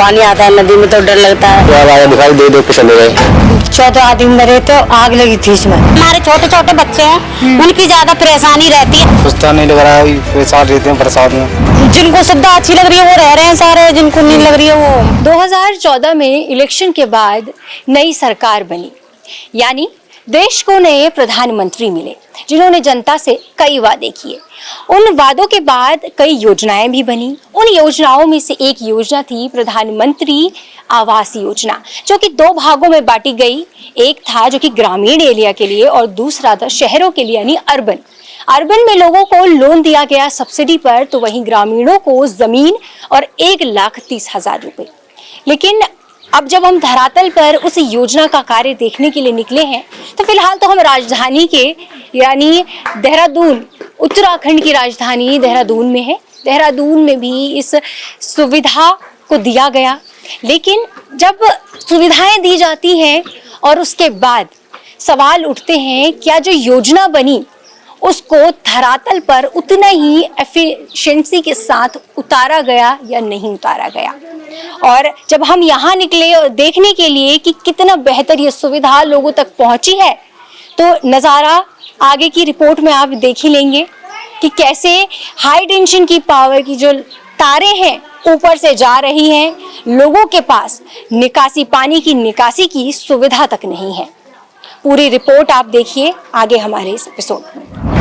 पानी आता है नदी में तो डर लगता है। तो आगे दिखाई दे के चले गए। 14 आदमी मरे तो आग लगी थी इसमें। हमारे छोटे छोटे बच्चे हैं, उनकी ज्यादा परेशानी रहती है। सुस्ता नहीं लग रहा है, परेशान रहते हैं बरसात में। जिनको सुविधा अच्छी लग रही है वो रह रहे हैं सारे, जिनको नहीं लग रही है वो। 2014 में इलेक्शन के बाद नई सरकार बनी, यानी देश को नए प्रधानमंत्री मिले जिन्होंने जनता से कई वादे किए। उन वादों के बाद कई योजनाएं भी बनी। उन योजनाओं में से एक योजना थी प्रधानमंत्री आवास योजना, जो कि 2 भागों में बांटी गई। एक था जो कि ग्रामीण एरिया के लिए और दूसरा था शहरों के लिए, यानी अर्बन में लोगों को लोन दिया गया सब्सिडी पर, तो वहीं ग्रामीणों को जमीन और 1,30,000 रुपए। लेकिन अब जब हम धरातल पर उस योजना का कार्य देखने के लिए निकले हैं, तो फिलहाल तो हम राजधानी के यानी देहरादून, उत्तराखंड की राजधानी देहरादून में है। देहरादून में भी इस सुविधा को दिया गया, लेकिन जब सुविधाएं दी जाती हैं और उसके बाद सवाल उठते हैं क्या जो योजना बनी उसको धरातल पर उतना ही एफिशिएंसी के साथ उतारा गया या नहीं उतारा गया। और जब हम यहाँ निकले और देखने के लिए कि कितना बेहतर ये सुविधा लोगों तक पहुंची है, तो नज़ारा आगे की रिपोर्ट में आप देख ही लेंगे कि कैसे हाई टेंशन की पावर की जो तारें हैं ऊपर से जा रही हैं, लोगों के पास पानी की निकासी की सुविधा तक नहीं है। पूरी रिपोर्ट आप देखिए आगे हमारे इस एपिसोड में।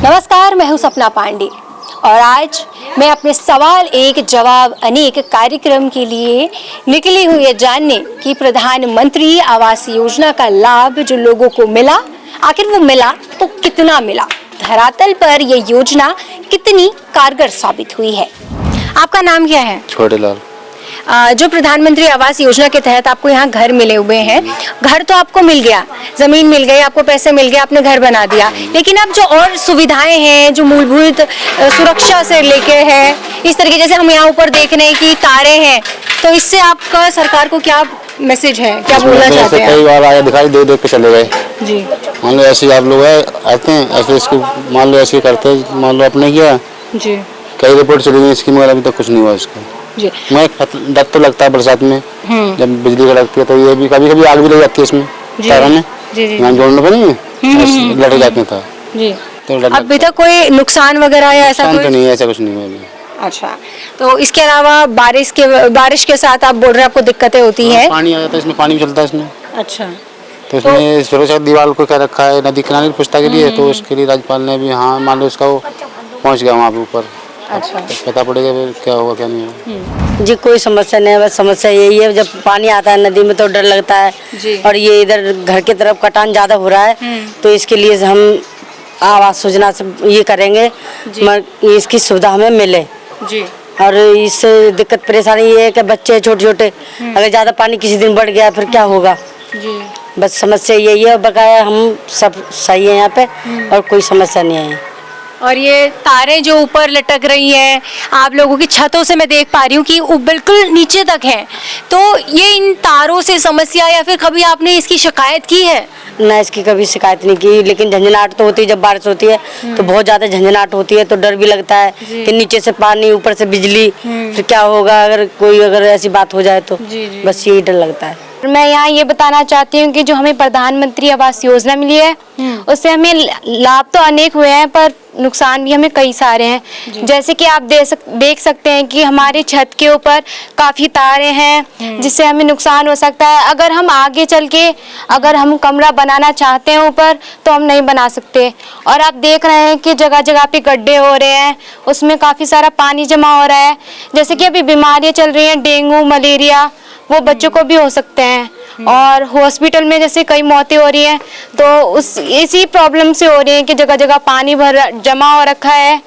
नमस्कार, मैं हूं सपना पांडे और आज मैं अपने सवाल एक जवाब अनेक कार्यक्रम के लिए निकली हुई है जानने कि प्रधानमंत्री आवास योजना का लाभ जो लोगों को मिला, आखिर वो मिला तो कितना मिला, धरातल पर ये योजना कितनी कारगर साबित हुई है। आपका नाम क्या है? छोटेलाल। जो प्रधानमंत्री आवास योजना के तहत आपको यहाँ घर मिले हुए हैं, घर तो आपको मिल गया, जमीन मिल गई, आपको पैसे मिल गए, आपने घर बना दिया, लेकिन अब जो और सुविधाएं हैं जो मूलभूत सुरक्षा से लेके है, इस तरीके जैसे हम यहाँ ऊपर देख रहे हैं कि तारे हैं, तो इससे आपका सरकार को क्या मैसेज है, क्या बोलना चाहते हैं? कई बार आगे दिखाई दे के चले गए जी। मान लो ऐसे आप लोग आते हैं, ऐसे इसको मान लो ऐसे करते हैं, मान लो अपने किया जी, कई रिपोर्ट चली गई इसकी, मगर अभी तक कुछ नहीं हुआ इसका। जी। मैं डर तो लगता है बरसात में, जब बिजली कड़कती है तो ये भी कभी कभी आग भी लग जाती है इसमें तारों में, यहाँ जोड़ने पर नहीं लड़ जाते था जी। तो अभी तक कोई नुकसान वगैरह या ऐसा तो नहीं है, ऐसा कुछ नहीं है अभी। अच्छा, तो इसके अलावा बारिश के साथ आप बोल रहे हैं आपको दिक्कतें होती हैं? पानी आ जाता है इसमें, पानी भी चलता है इसमें। अच्छा, तो इसमें सुरक्षा दीवार को क्या रखा है नदी किनारे पुछता के लिए, तो उसके लिए राज्यपाल ने भी हाँ मान लो उसका वो पहुँच गया वहाँ पे ऊपर। अच्छा, तो पता पड़ेगा फिर क्या होगा क्या नहीं होगा। जी कोई समस्या नहीं है, बस समस्या यही है जब पानी आता है नदी में तो डर लगता है जी। और ये इधर घर की तरफ कटान ज्यादा हो रहा है, तो इसके लिए हम आवास योजना से ये करेंगे इसकी सुविधा हमें मिले जी। और इससे दिक्कत परेशानी ये है कि बच्चे छोटे छोटे अगर ज्यादा पानी किसी दिन बढ़ गया फिर क्या होगा जी। बस समस्या यही है, बकाया हम सब सही है यहाँ पे और कोई समस्या नहीं है। और ये तारें जो ऊपर लटक रही हैं, आप लोगों की छतों से मैं देख पा रही हूँ कि वो बिल्कुल नीचे तक हैं, तो ये इन तारों से समस्या या फिर कभी आपने इसकी शिकायत की है? ना, इसकी कभी शिकायत नहीं की, लेकिन झंझनाहट तो होती है जब बारिश होती है तो बहुत ज्यादा झंझनाहट होती है, तो डर भी लगता है कि नीचे से पानी ऊपर से बिजली, फिर क्या होगा अगर ऐसी बात हो जाए तो बस यही डर लगता है। मैं यहाँ ये बताना चाहती हूँ कि जो हमें प्रधानमंत्री आवास योजना मिली है उससे हमें लाभ तो अनेक हुए हैं पर नुकसान भी हमें कई सारे हैं। जैसे कि आप देख सकते हैं कि हमारे छत के ऊपर काफ़ी तारे हैं जिससे हमें नुकसान हो सकता है। अगर हम आगे चल के अगर हम कमरा बनाना चाहते हैं ऊपर तो हम नहीं बना सकते। और आप देख रहे हैं कि जगह जगह पे गड्ढे हो रहे हैं, उसमें काफ़ी सारा पानी जमा हो रहा है। जैसे कि अभी बीमारियाँ चल रही हैं, डेंगू मलेरिया, वो बच्चों को भी हो सकते हैं। और हॉस्पिटल में जैसे कई मौतें हो रही हैं तो इसी प्रॉब्लम से हो रही है कि जगह जगह पानी जमा हो रखा है।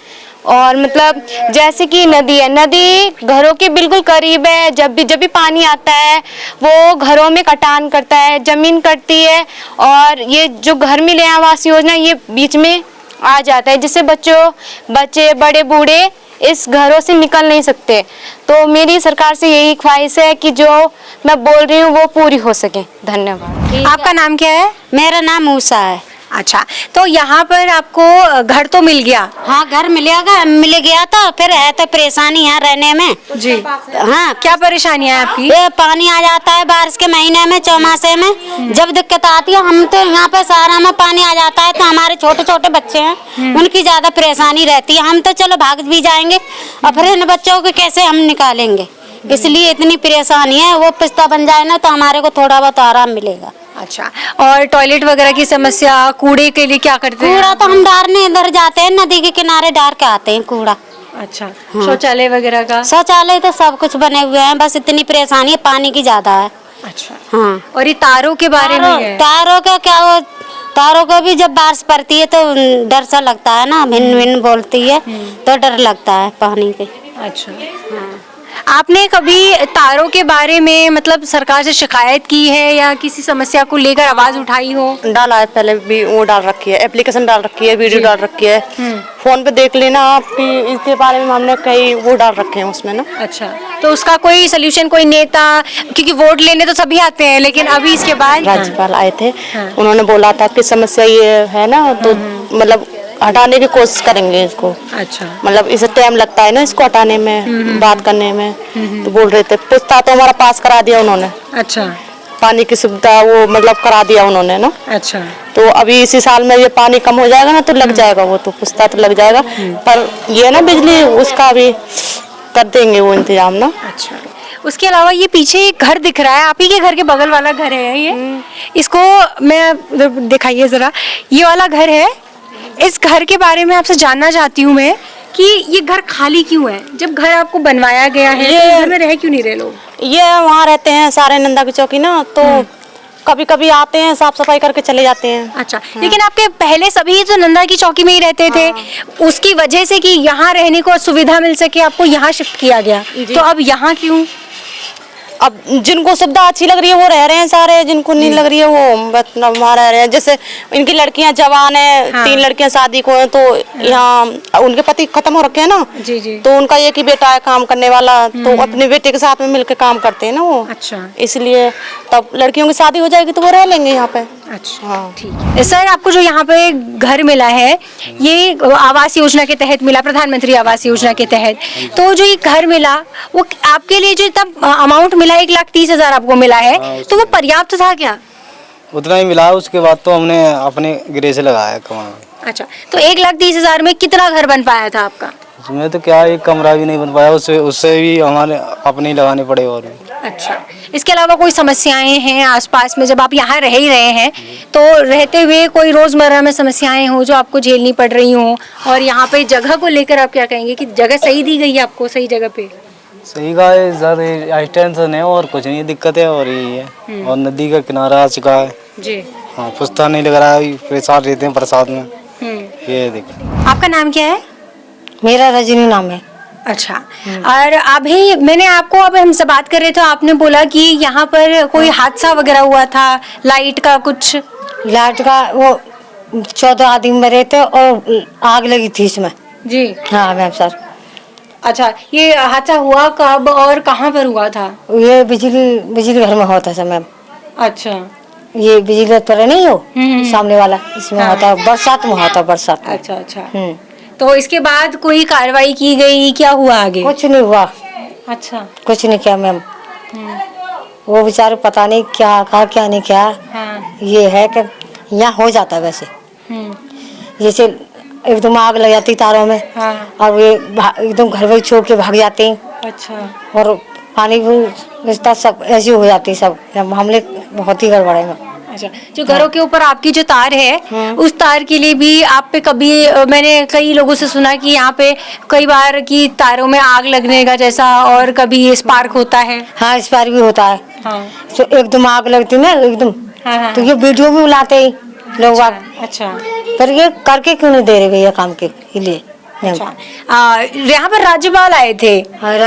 और मतलब जैसे कि नदी है, नदी घरों के बिल्कुल करीब है, जब भी पानी आता है वो घरों में कटान करता है, जमीन कटती है और ये जो घर मिले आवास योजना ये बीच में आ जाता है, जिससे बच्चे बड़े बूढ़े इस घरों से निकल नहीं सकते। तो मेरी सरकार से यही ख्वाहिश है कि जो मैं बोल रही हूँ वो पूरी हो सके। धन्यवाद। आपका नाम क्या है? मेरा नाम मूसा है। अच्छा, तो यहाँ पर आपको घर तो मिल गया? हाँ, घर मिल गया था, फिर है तो परेशानी है रहने में जी। हाँ, क्या परेशानी है आपकी? ये पानी आ जाता है बारिश के महीने में, चौमासे में जब दिक्कत आती है। हम तो यहाँ पे सारा में पानी आ जाता है तो हमारे छोटे छोटे बच्चे हैं, उनकी ज्यादा परेशानी रहती है। हम तो चलो भाग भी जाएंगे और फिर इन बच्चों को कैसे हम निकालेंगे, इसलिए इतनी परेशानी है। वो पिस्ता बन जाए ना तो हमारे को थोड़ा बहुत आराम मिलेगा। अच्छा, और टॉयलेट वगैरह की समस्या, कूड़े के लिए क्या करते हैं? कूड़ा तो हम डालने इधर जाते हैं, नदी के किनारे डाल के आते हैं कूड़ा। अच्छा, शौचालय वगैरह का? शौचालय तो सब कुछ बने हुए हैं, बस इतनी परेशानी है, पानी की ज्यादा है। अच्छा, हाँ। और ये तारों के बारे में है? तारों का क्या, वो तारों को भी जब बारिश पड़ती है तो डर सा लगता है ना, भिन्न भिन्न बोलती है तो डर लगता है पानी के। अच्छा, आपने कभी तारों के बारे में मतलब सरकार से शिकायत की है या किसी समस्या को लेकर आवाज उठाई हो? डाला है, पहले भी वो डाल रखी है, एप्लीकेशन डाल रखी है, वीडियो डाल रखी है। फोन पे देख लेना आप कि इसके बारे में हमने कई वो डाल रखे हैं उसमें ना। अच्छा, तो उसका कोई सोल्यूशन, कोई नेता, क्योंकि वोट लेने तो सभी आते हैं, लेकिन अभी इसके बाद राज्यपाल आए थे, उन्होंने बोला था कि समस्या ये है ना, तो मतलब हटाने की कोशिश करेंगे इसको। अच्छा, मतलब इसे टाइम लगता है ना इसको हटाने में, बात करने में। तो बोल रहे थे, पुस्ता तो हमारा पास करा दिया उन्होंने, अच्छा, पानी की सुविधा वो मतलब करा दिया उन्होंने ना। अच्छा, तो अभी इसी साल में ये पानी कम हो जाएगा ना तो लग जाएगा, वो तो पुस्ता तो लग जाएगा। पर ये ना बिजली उसका भी कर देंगे वो इंतजाम ना। अच्छा। उसके अलावा ये पीछे एक घर दिख रहा है, आप ही के घर के बगल वाला घर है ये? इसको मैं दिखाइए जरा, ये वाला घर है। इस घर के बारे में आपसे जानना चाहती हूँ मैं कि ये घर खाली क्यों है? जब घर आपको बनवाया गया है तो इस घर में रह क्यों नहीं रहे लोग? ये वहाँ रहते हैं सारे नंदा की चौकी ना, तो कभी कभी आते हैं, साफ सफाई करके चले जाते हैं। अच्छा, लेकिन आपके पहले सभी तो नंदा की चौकी में ही रहते थे, उसकी वजह से कि यहाँ रहने को सुविधा मिल सके आपको यहाँ शिफ्ट किया गया, तो अब यहाँ क्यों? अब जिनको सुविधा अच्छी लग रही है वो रह रहे हैं सारे, जिनको नहीं लग रही है वो मतलब वहाँ रह रहे हैं। जैसे इनकी लड़कियां जवान है, 3 लड़कियां शादी को हैं, तो यहाँ उनके पति खत्म हो रखे हैं ना। जी जी। तो उनका एक ही बेटा है काम करने वाला, तो अपने बेटे के साथ में मिलकर काम करते हैं ना वो। अच्छा, इसलिए तब लड़कियों की शादी हो जाएगी तो वो रह लेंगे यहाँ पे। अच्छा, हाँ, ठीक है। सर, आपको जो यहाँ पे घर मिला है, ये आवास योजना के तहत मिला, प्रधानमंत्री आवास योजना के तहत। तो जो ये घर मिला वो आपके लिए जो इतना अमाउंट मिला, 1,30,000 आपको मिला है, तो वो पर्याप्त था क्या? उतना ही मिला, उसके बाद तो हमने अपने गिरे से लगाया कमाना। अच्छा, तो 1,30,000 में कितना घर बन पाया था आपका? उसमें तो क्या एक कमरा भी नहीं बन पाया, उससे भी हमारे अपने ही लगाने पड़े और भी। अच्छा, इसके अलावा कोई समस्याएं हैं आसपास में? जब आप यहाँ रह ही रहे हैं तो रहते हुए कोई रोजमर्रा में समस्याएं हो जो आपको झेलनी पड़ रही हो, और यहाँ पे जगह को लेकर आप क्या कहेंगे कि जगह सही दी गई है आपको, सही जगह पे? सही कहा है सर, टेंशन है और कुछ नहीं, दिक्कत है और यही है। और नदी का किनारा आ चुका है जी। हाँ, पुस्ता नहीं लग रहा है, परेशान रहते हैं बरसात में, ये दिक्कत। आपका नाम क्या है? मेरा रजनी नाम है। अच्छा, और अभी मैंने आपको, अब हमसे बात कर रहे थे, आपने बोला कि यहाँ पर कोई हादसा वगैरह हुआ था, लाइट का कुछ? लाइट का वो 14 आदमी मरे थे और आग लगी थी इसमें जी। हाँ मैम सर। अच्छा, ये हादसा हुआ कब और कहाँ पर हुआ था? ये बिजली घर में होता था मैम। अच्छा, ये बिजली पर नहीं हो सामने वाला, इसमें होता, बरसात में होता, बरसात में। अच्छा अच्छा। तो इसके बाद कोई कार्रवाई की गई, क्या हुआ आगे? कुछ नहीं हुआ। अच्छा, कुछ नहीं किया मैम। वो बेचारे पता नहीं क्या कहा, क्या नहीं किया। ये है कि यहाँ हो जाता है वैसे, जैसे एकदम आग लग जाती तारों में, और ये एकदम घर में छोड़ के भाग जाते हैं। अच्छा, और पानी भी रिश्ता सब ऐसी हो जाती है, सब मामले बहुत ही गड़बड़ है। अच्छा, जो घरों के ऊपर आपकी जो तार है, उस तार के लिए भी आप पे कभी, मैंने कई लोगों से सुना कि यहाँ पे कई बार की तारों में आग लगने का जैसा, और कभी स्पार्क होता है? हाँ, स्पार्क भी होता है। तो एकदम आग लगती ना एकदम, तो ये वीडियो भी बुलाते हैं लोग। अच्छा, पर ये करके क्यों नहीं दे रहे भैया काम के लिए? अच्छा, यहाँ पर राज्यपाल आए थे।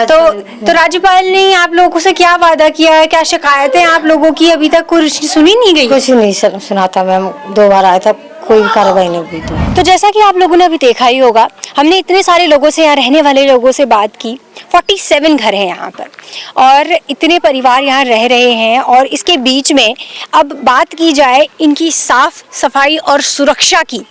तो राज्यपाल ने आप लोगों से क्या वादा किया है, क्या शिकायतें आप लोगों की अभी तक कुछ सुनी नहीं गई? कुछ नहीं सुना था मैम, 2 बार आया था, कोई कार्रवाई नहीं हुई थी। तो जैसा कि आप लोगों ने अभी देखा ही होगा, हमने इतने सारे लोगों से, यहाँ रहने वाले लोगों से बात की। 47 घर हैं यहाँ पर और इतने परिवार यहाँ रह रहे हैं, और इसके बीच में अब बात की जाए इनकी साफ सफाई और सुरक्षा की,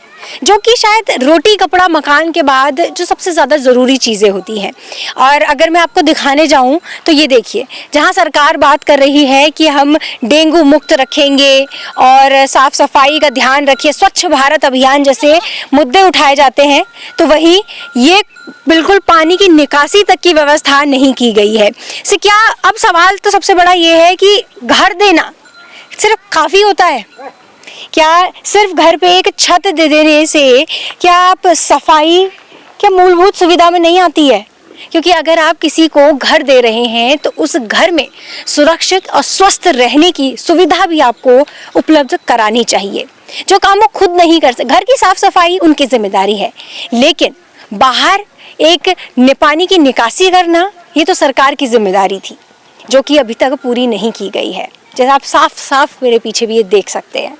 जो कि शायद रोटी कपड़ा मकान के बाद जो सबसे ज़्यादा ज़रूरी चीज़ें होती हैं। और अगर मैं आपको दिखाने जाऊं तो ये देखिए, जहां सरकार बात कर रही है कि हम डेंगू मुक्त रखेंगे और साफ़ सफाई का ध्यान रखिए, स्वच्छ भारत अभियान जैसे मुद्दे उठाए जाते हैं, तो वहीं ये बिल्कुल पानी की निकासी तक की व्यवस्था नहीं की गई है। से क्या अब सवाल तो सबसे बड़ा ये है कि घर देना सिर्फ काफ़ी होता है क्या? सिर्फ घर पे एक छत दे देने से क्या आप सफाई क्या मूलभूत सुविधा में नहीं आती है? क्योंकि अगर आप किसी को घर दे रहे हैं तो उस घर में सुरक्षित और स्वस्थ रहने की सुविधा भी आपको उपलब्ध करानी चाहिए, जो काम वो खुद नहीं कर सकते। घर की साफ सफाई उनकी जिम्मेदारी है, लेकिन बाहर एक पानी की निकासी करना ये तो सरकार की जिम्मेदारी थी, जो कि अभी तक पूरी नहीं की गई है। जैसे आप साफ साफ मेरे पीछे भी ये देख सकते हैं।